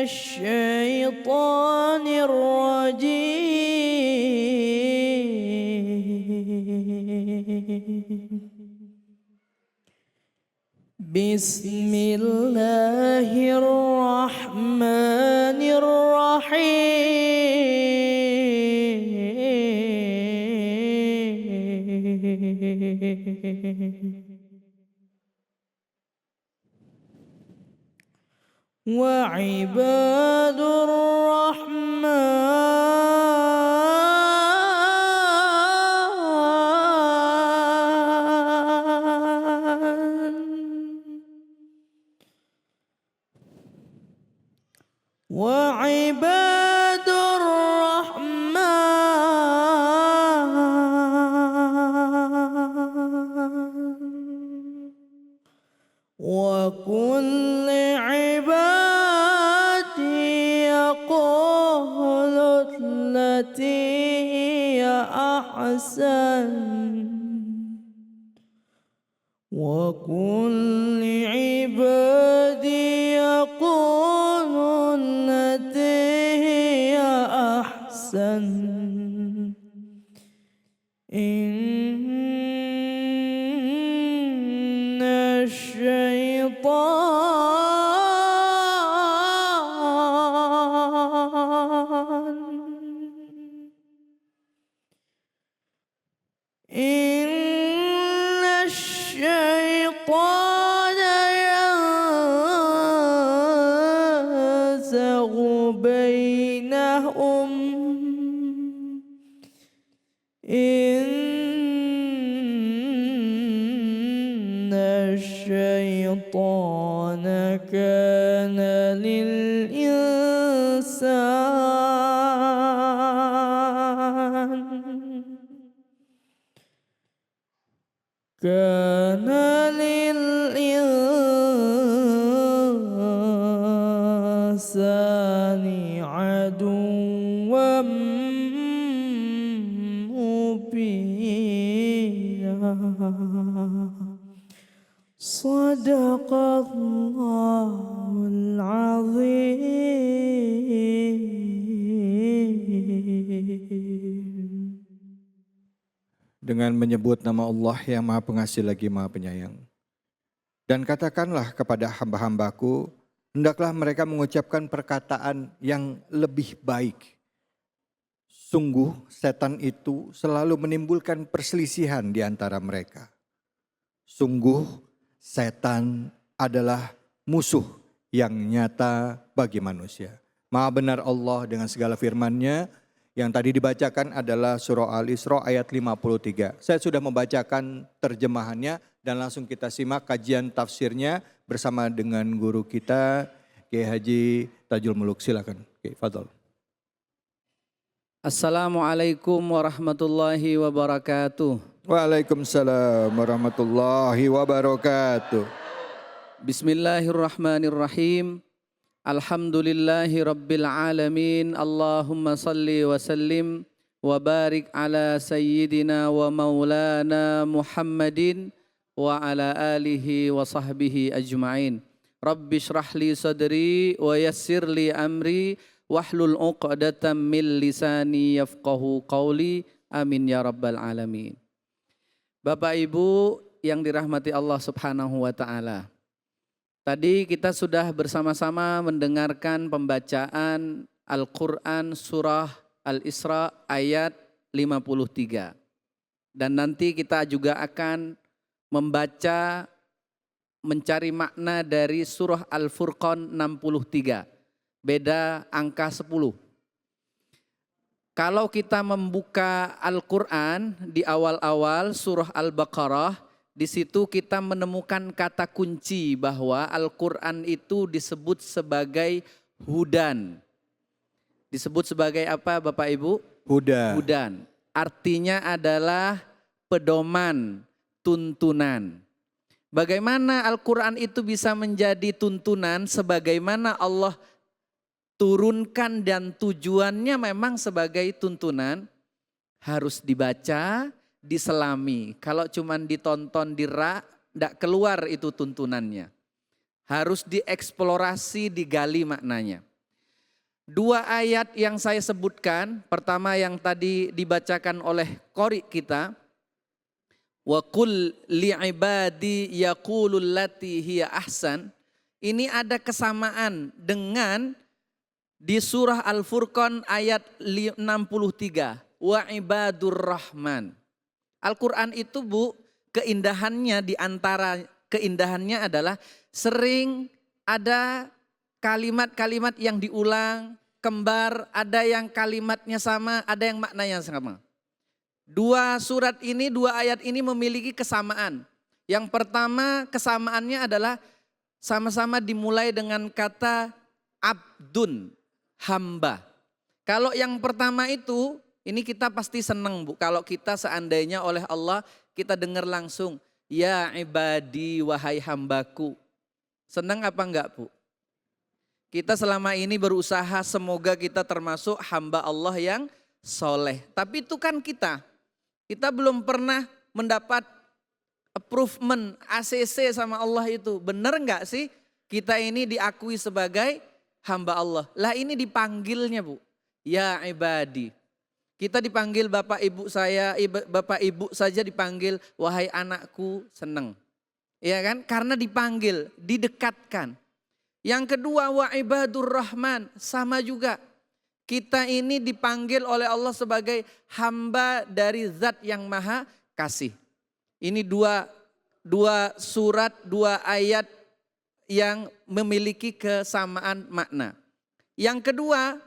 الشيطان الرجيم بسم الله الرحمن الرحيم وعباد الرحمن وكل عبادي يقول التي هي أحسن وكل عبادي يقول التي هي أحسن إن الشيطان ينزغ بينهم إن الشيطان كان للإنسان عدوا مبينا صدق الله العظيم. Dengan menyebut nama Allah yang Maha Pengasih lagi Maha Penyayang. Dan katakanlah kepada hamba-hambaku, hendaklah mereka mengucapkan perkataan yang lebih baik. Sungguh setan itu selalu menimbulkan perselisihan di antara mereka. Sungguh setan adalah musuh yang nyata bagi manusia. Maha benar Allah dengan segala firman-Nya. Yang tadi dibacakan adalah surah Al-Isra ayat 53. Saya sudah membacakan terjemahannya dan langsung kita simak kajian tafsirnya bersama dengan guru kita Kiai Haji Tajul Muluk. Silakan. Oke, fadhol. Assalamualaikum warahmatullahi wabarakatuh. Waalaikumsalam warahmatullahi wabarakatuh. Bismillahirrahmanirrahim. Alhamdulillahi rabbil alamin. Allahumma salli wa sallim wa barik ala sayyidina wa maulana Muhammadin wa ala alihi wa sahbihi ajma'in. Rabbi shrah li sadri wa yassir li amri wahlul uqdatam min lisani yafqahu qawli. Amin ya rabbal alamin. Bapak Ibu yang dirahmati Allah Subhanahu wa taala. Tadi kita sudah bersama-sama mendengarkan pembacaan Al-Quran surah Al-Isra ayat 53. Dan nanti kita juga akan membaca, mencari makna dari surah Al-Furqan 63. Beda angka 10. Kalau kita membuka Al-Quran di awal-awal surah Al-Baqarah, di situ kita menemukan kata kunci bahwa Al-Quran itu disebut sebagai hudan. Disebut sebagai apa Bapak Ibu? Hudan. Artinya adalah pedoman, tuntunan. Bagaimana Al-Quran itu bisa menjadi tuntunan sebagaimana Allah turunkan dan tujuannya memang sebagai tuntunan, harus dibaca, diselami. Kalau cuma ditonton tidak keluar itu tuntunannya. Harus dieksplorasi, digali maknanya. Dua ayat yang saya sebutkan, pertama yang tadi dibacakan oleh qori kita, wa qul li'ibadi yaqulul lati hiya ahsan. Ini ada kesamaan dengan di surah Al-Furqan ayat 63, wa ibadur rahman. Al-Quran itu Bu, keindahannya di antara keindahannya adalah sering ada kalimat-kalimat yang diulang, kembar, ada yang kalimatnya sama, ada yang maknanya sama. Dua surat ini, dua ayat ini memiliki kesamaan. Yang pertama kesamaannya adalah sama-sama dimulai dengan kata abdun, hamba. Kalau yang pertama itu, ini kita pasti senang Bu. Kalau kita seandainya oleh Allah kita dengar langsung, ya ibadi wahai hambaku. Senang apa enggak Bu? Kita selama ini berusaha semoga kita termasuk hamba Allah yang soleh. Tapi itu kan kita belum pernah mendapat approvement ACC sama Allah itu. Benar enggak sih kita ini diakui sebagai hamba Allah? Lah ini dipanggilnya Bu, ya ibadi. Kita dipanggil bapak ibu saya, bapak ibu saja dipanggil wahai anakku, senang. Ya kan? Karena dipanggil, didekatkan. Yang kedua wa ibadur rahman, sama juga. Kita ini dipanggil oleh Allah sebagai hamba dari zat yang maha kasih. Ini dua surat, dua ayat yang memiliki kesamaan makna. Yang kedua,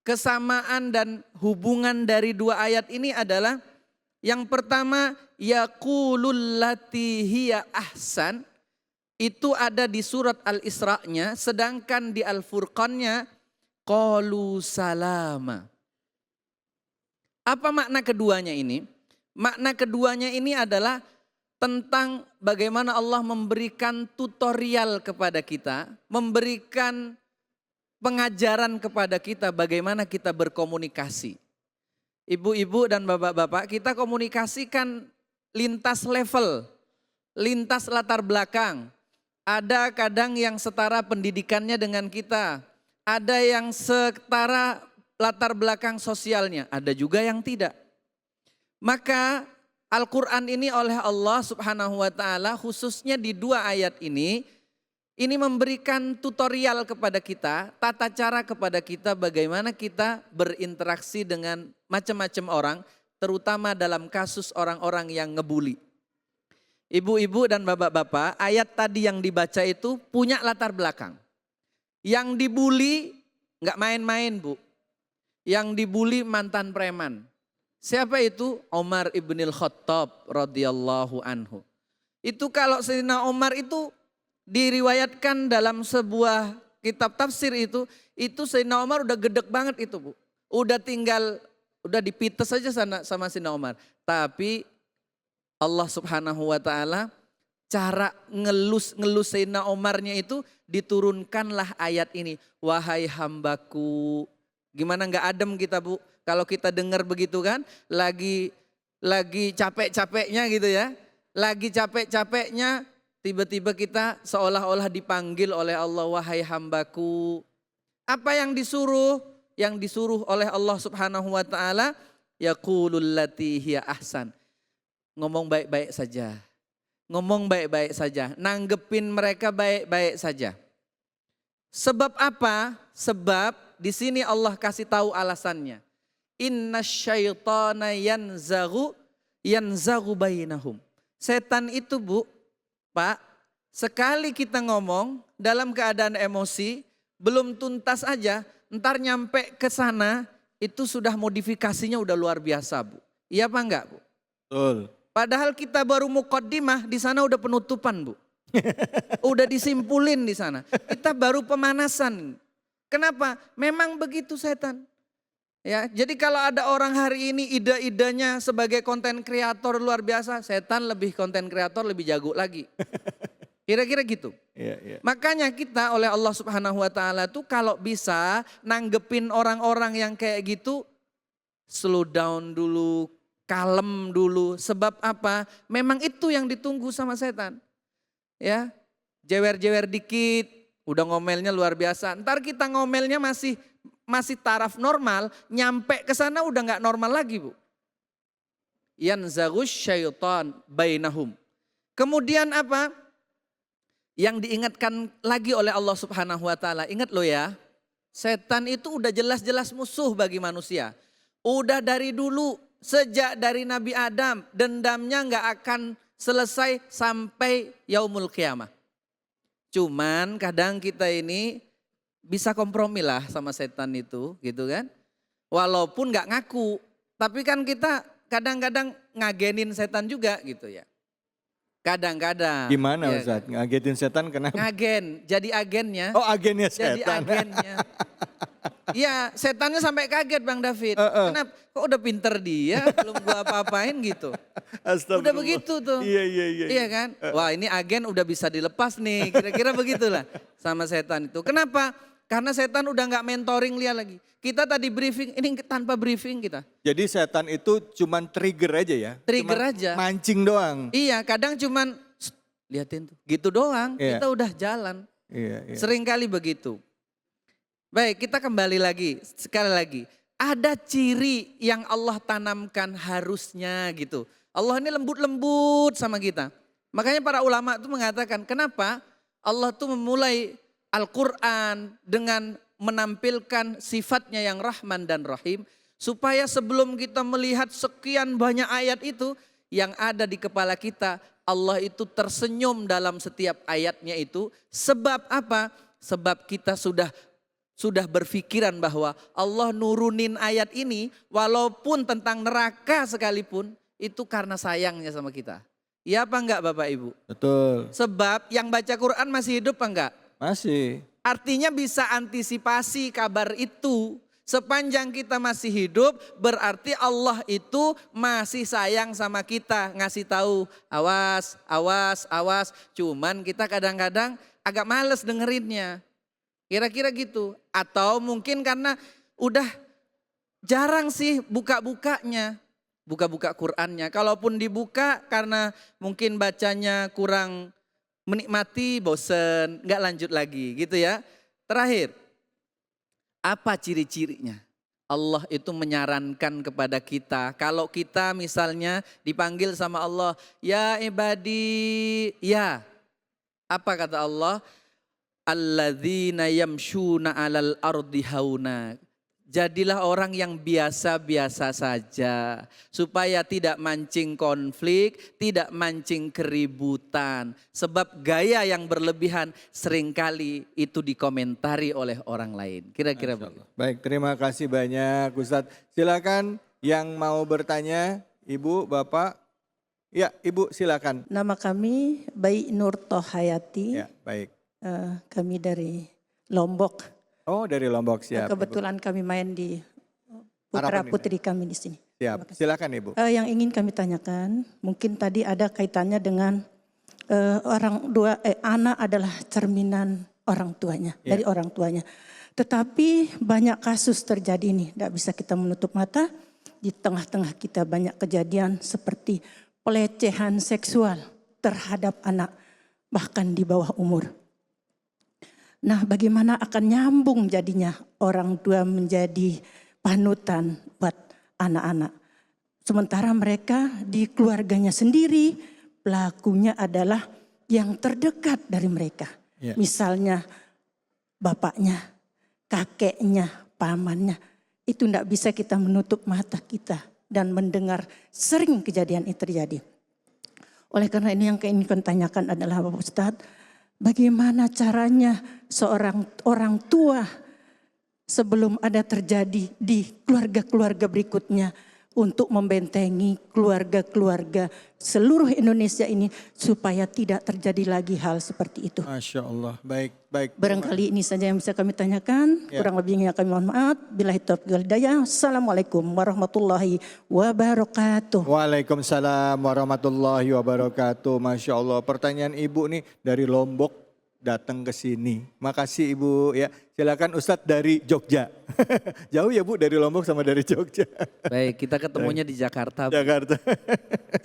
kesamaan dan hubungan dari dua ayat ini adalah yang pertama yaqulul lati hiya ahsan. Itu ada di surat Al-Isra-nya, sedangkan di Al-Furqan-nya qalu salama. Apa makna keduanya ini? Makna keduanya ini adalah tentang bagaimana Allah memberikan tutorial kepada kita, memberikan pengajaran kepada kita bagaimana kita berkomunikasi. Ibu-ibu dan bapak-bapak, kita komunikasikan lintas level, lintas latar belakang. Ada kadang yang setara pendidikannya dengan kita, ada yang setara latar belakang sosialnya, ada juga yang tidak. Maka Al-Quran ini oleh Allah Subhanahu wa ta'ala khususnya di dua ayat ini memberikan tutorial kepada kita, tata cara kepada kita bagaimana kita berinteraksi dengan macam-macam orang, terutama dalam kasus orang-orang yang ngebully. Ibu-ibu dan bapak-bapak, ayat tadi yang dibaca itu punya latar belakang. Yang dibully nggak main-main Bu, yang dibully mantan preman. Siapa itu? Umar ibnil Khattab radhiyallahu anhu. Itu kalau Sayyidina Umar itu diriwayatkan dalam sebuah kitab tafsir itu Sayyidina Umar udah gedek banget itu Bu. Udah dipites saja sama Sayyidina Umar. Tapi Allah Subhanahu wa ta'ala cara ngelus Sayyidina Umarnya itu diturunkanlah ayat ini. Wahai hambaku. Gimana gak adem kita Bu? Kalau kita dengar begitu kan, lagi capek-capeknya gitu ya. Lagi capek-capeknya tiba-tiba kita seolah-olah dipanggil oleh Allah, wahai hambaku. Apa yang disuruh? Yang disuruh oleh Allah Subhanahu wa ta'ala, yaqulul lati hiya ahsan. Ngomong baik-baik saja. Ngomong baik-baik saja. Nanggepin mereka baik-baik saja. Sebab apa? Sebab di sini Allah kasih tahu alasannya. Innasyaitana yanzaghu bainahum. Setan itu Bu, Pak, sekali kita ngomong dalam keadaan emosi, belum tuntas aja, ntar nyampe ke sana, itu sudah modifikasinya udah luar biasa Bu. Iya apa enggak Bu? Betul. Padahal kita baru muqaddimah, di sana udah penutupan Bu. Udah disimpulin di sana. Kita baru pemanasan. Kenapa? Memang begitu setan. Ya, jadi kalau ada orang hari ini ide-idenya sebagai konten kreator luar biasa, setan lebih konten kreator lebih jago lagi. Kira-kira gitu. Iya. Makanya kita oleh Allah Subhanahu wa ta'ala tuh kalau bisa nanggepin orang-orang yang kayak gitu, slow down dulu, kalem dulu. Sebab apa? Memang itu yang ditunggu sama setan. Ya, jewer-jewer dikit, udah ngomelnya luar biasa. Ntar kita ngomelnya masih masih taraf normal, nyampe ke sana udah nggak normal lagi, Bu. Yanzaghus syaitan bainahum. Kemudian apa? Yang diingatkan lagi oleh Allah Subhanahu wa taala, ingat lo ya, setan itu udah jelas-jelas musuh bagi manusia. Udah dari dulu, sejak dari Nabi Adam, dendamnya nggak akan selesai sampai yaumul qiyamah. Cuman kadang kita ini bisa kompromi lah sama setan itu, gitu kan. Walaupun nggak ngaku, tapi kan kita kadang-kadang ngagenin setan juga gitu ya. Kadang-kadang. Gimana ya Ustaz? kan? Ngagetin setan kenapa? Ngagen, jadi agennya. Oh agennya Jadi setan. agennya. Iya, setannya sampai kaget Bang David. Kenapa? Kok udah pinter dia, belum gua apa-apain gitu. Astagfirullah. Udah begitu tuh. Iya. Iya kan? Wah ini agen udah bisa dilepas nih, kira-kira begitulah sama setan itu. Kenapa? Karena setan udah nggak mentoring dia lagi. Kita tadi briefing, ini tanpa briefing kita. Jadi setan itu cuman trigger aja ya? Trigger Cuman aja. Mancing doang? Iya, kadang cuman liatin tuh, gitu doang. Iya. Kita udah jalan. Iya. Seringkali begitu. Baik, kita kembali lagi, sekali lagi. Ada ciri yang Allah tanamkan harusnya gitu. Allah ini lembut-lembut sama kita. Makanya para ulama itu mengatakan, kenapa Allah tuh memulai Al-Quran dengan menampilkan sifatnya yang Rahman dan Rahim. Supaya sebelum kita melihat sekian banyak ayat itu, yang ada di kepala kita, Allah itu tersenyum dalam setiap ayatnya itu. Sebab apa? Sebab kita sudah berpikiran bahwa Allah nurunin ayat ini walaupun tentang neraka sekalipun itu karena sayangnya sama kita. Ya apa enggak Bapak Ibu? Betul. Sebab yang baca Quran masih hidup apa enggak? Masih. Artinya bisa antisipasi kabar itu. Sepanjang kita masih hidup berarti Allah itu masih sayang sama kita. Ngasih tahu awas, awas, awas. Cuman kita kadang-kadang agak males dengerinnya. Kira-kira gitu. Atau mungkin karena udah jarang sih buka-bukanya. Buka-buka Qur'annya. Kalaupun dibuka karena mungkin bacanya kurang menikmati, bosen, nggak lanjut lagi gitu ya. Terakhir, apa ciri-cirinya? Allah itu menyarankan kepada kita, kalau kita misalnya dipanggil sama Allah, ya ibadi, ya. Apa kata Allah? Alladzina yamshuna 'alal ardi hauna. Jadilah orang yang biasa-biasa saja. Supaya tidak mancing konflik, tidak mancing keributan. Sebab gaya yang berlebihan seringkali itu dikomentari oleh orang lain. Kira-kira begitu. Baik, terima kasih banyak Ustadz. Silakan yang mau bertanya, Ibu, Bapak. Ya, Ibu silakan. Nama kami Bayi Nur Tohayati. Ya, baik. Kami dari Lombok. Oh, dari Lombok, siap. Kebetulan kami main di putra putri kami di sini. Siap, silakan Ibu. Yang ingin kami tanyakan, mungkin tadi ada kaitannya dengan anak adalah cerminan orang tuanya, dari orang tuanya. Tetapi banyak kasus terjadi ini, tidak bisa kita menutup mata. Di tengah-tengah kita banyak kejadian seperti pelecehan seksual terhadap anak, bahkan di bawah umur. Nah, bagaimana akan nyambung jadinya orang tua menjadi panutan buat anak-anak. Sementara mereka di keluarganya sendiri, pelakunya adalah yang terdekat dari mereka. Ya. Misalnya bapaknya, kakeknya, pamannya. Itu tidak bisa kita menutup mata kita dan mendengar sering kejadian itu terjadi. Oleh karena ini yang ingin kami tanyakan adalah Bapak Ustadz, bagaimana caranya seorang orang tua sebelum ada terjadi di keluarga-keluarga berikutnya untuk membentengi keluarga-keluarga seluruh Indonesia ini supaya tidak terjadi lagi hal seperti itu. Masya Allah, baik, baik. Barangkali ini saja yang bisa kami tanyakan, kurang lebihnya kami mohon maaf. Billahi taufiq wal hidayah. Assalamualaikum warahmatullahi wabarakatuh. Waalaikumsalam warahmatullahi wabarakatuh. Masya Allah, pertanyaan Ibu nih dari Lombok datang ke sini. Makasih Ibu ya. Silakan Ustadz dari Jogja. Jauh ya Bu dari Lombok sama dari Jogja. Baik, kita ketemunya di Jakarta. Jakarta.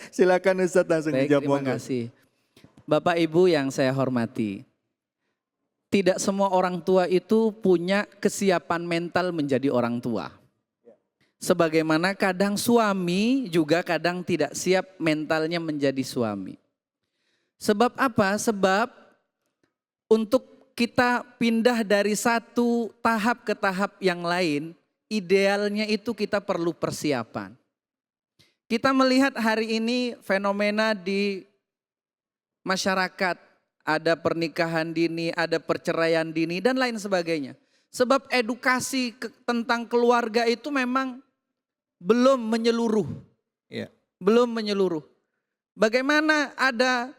Silakan Ustadz langsung Baik, dijawab. terima kasih. Bapak Ibu yang saya hormati. tidak semua orang tua itu punya kesiapan mental menjadi orang tua. Sebagaimana kadang suami juga kadang tidak siap mentalnya menjadi suami. Sebab apa? Sebab untuk kita pindah dari satu tahap ke tahap yang lain, idealnya itu kita perlu persiapan. Kita melihat hari ini fenomena di masyarakat, ada pernikahan dini, ada perceraian dini dan lain sebagainya. Sebab edukasi tentang keluarga itu memang belum menyeluruh. Ya. Belum menyeluruh. Bagaimana ada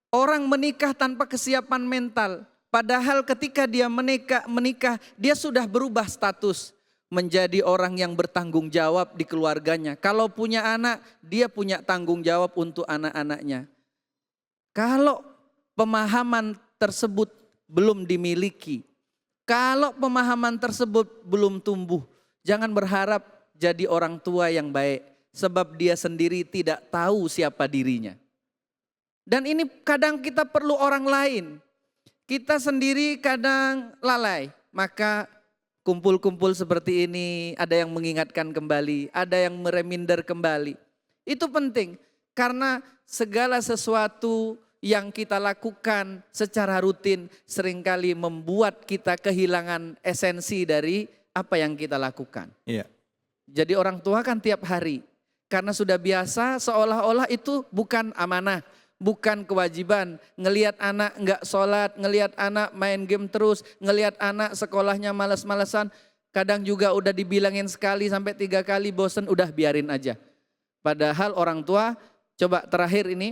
orang menikah tanpa kesiapan mental. Padahal ketika dia menikah dia sudah berubah status. Menjadi orang yang bertanggung jawab di keluarganya. Kalau punya anak, dia punya tanggung jawab untuk anak-anaknya. Kalau pemahaman tersebut belum dimiliki, kalau pemahaman tersebut belum tumbuh, jangan berharap jadi orang tua yang baik. Sebab dia sendiri tidak tahu siapa dirinya. Dan ini kadang kita perlu orang lain. Kita sendiri kadang lalai. Maka kumpul-kumpul seperti ini, ada yang mengingatkan kembali, ada yang mereminder kembali. Itu penting, karena segala sesuatu yang kita lakukan secara rutin seringkali membuat kita kehilangan esensi dari apa yang kita lakukan. Iya. Jadi orang tua kan tiap hari, karena sudah biasa seolah-olah itu bukan amanah, bukan kewajiban. Ngelihat anak enggak sholat, ngelihat anak main game terus, ngelihat anak sekolahnya malas-malesan. Kadang juga udah dibilangin sekali sampai 3 kali bosen, udah biarin aja. Padahal orang tua, coba terakhir ini,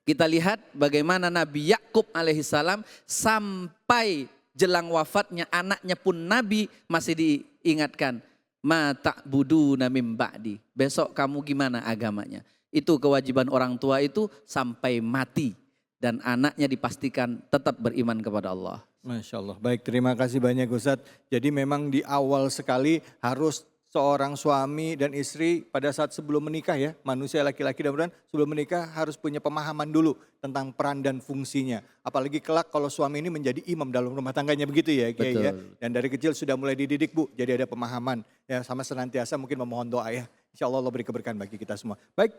kita lihat bagaimana Nabi Yakub alaihissalam sampai jelang wafatnya anaknya pun Nabi masih diingatkan. Ma ta'buduna mim ba'di. Besok kamu gimana agamanya? Itu kewajiban orang tua itu sampai mati. Dan anaknya dipastikan tetap beriman kepada Allah. Masya Allah. Baik, terima kasih banyak Ustadz. Jadi memang di awal sekali harus seorang suami dan istri pada saat sebelum menikah ya, manusia laki-laki dan perempuan sebelum menikah harus punya pemahaman dulu tentang peran dan fungsinya. Apalagi kelak kalau suami ini menjadi imam dalam rumah tangganya begitu ya Kiai ya. Dan dari kecil sudah mulai dididik Bu, jadi ada pemahaman ya, sama senantiasa mungkin memohon doa ya. Insya Allah beri keberkahan bagi kita semua. Baik,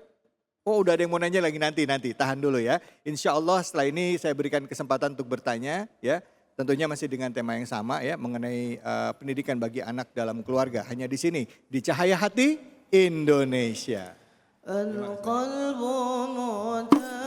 oh udah ada yang mau nanya lagi nanti, tahan dulu ya. Insya Allah setelah ini saya berikan kesempatan untuk bertanya ya. Tentunya masih dengan tema yang sama ya, mengenai pendidikan bagi anak dalam keluarga. Hanya di sini, di Cahaya Hati Indonesia. القلب متى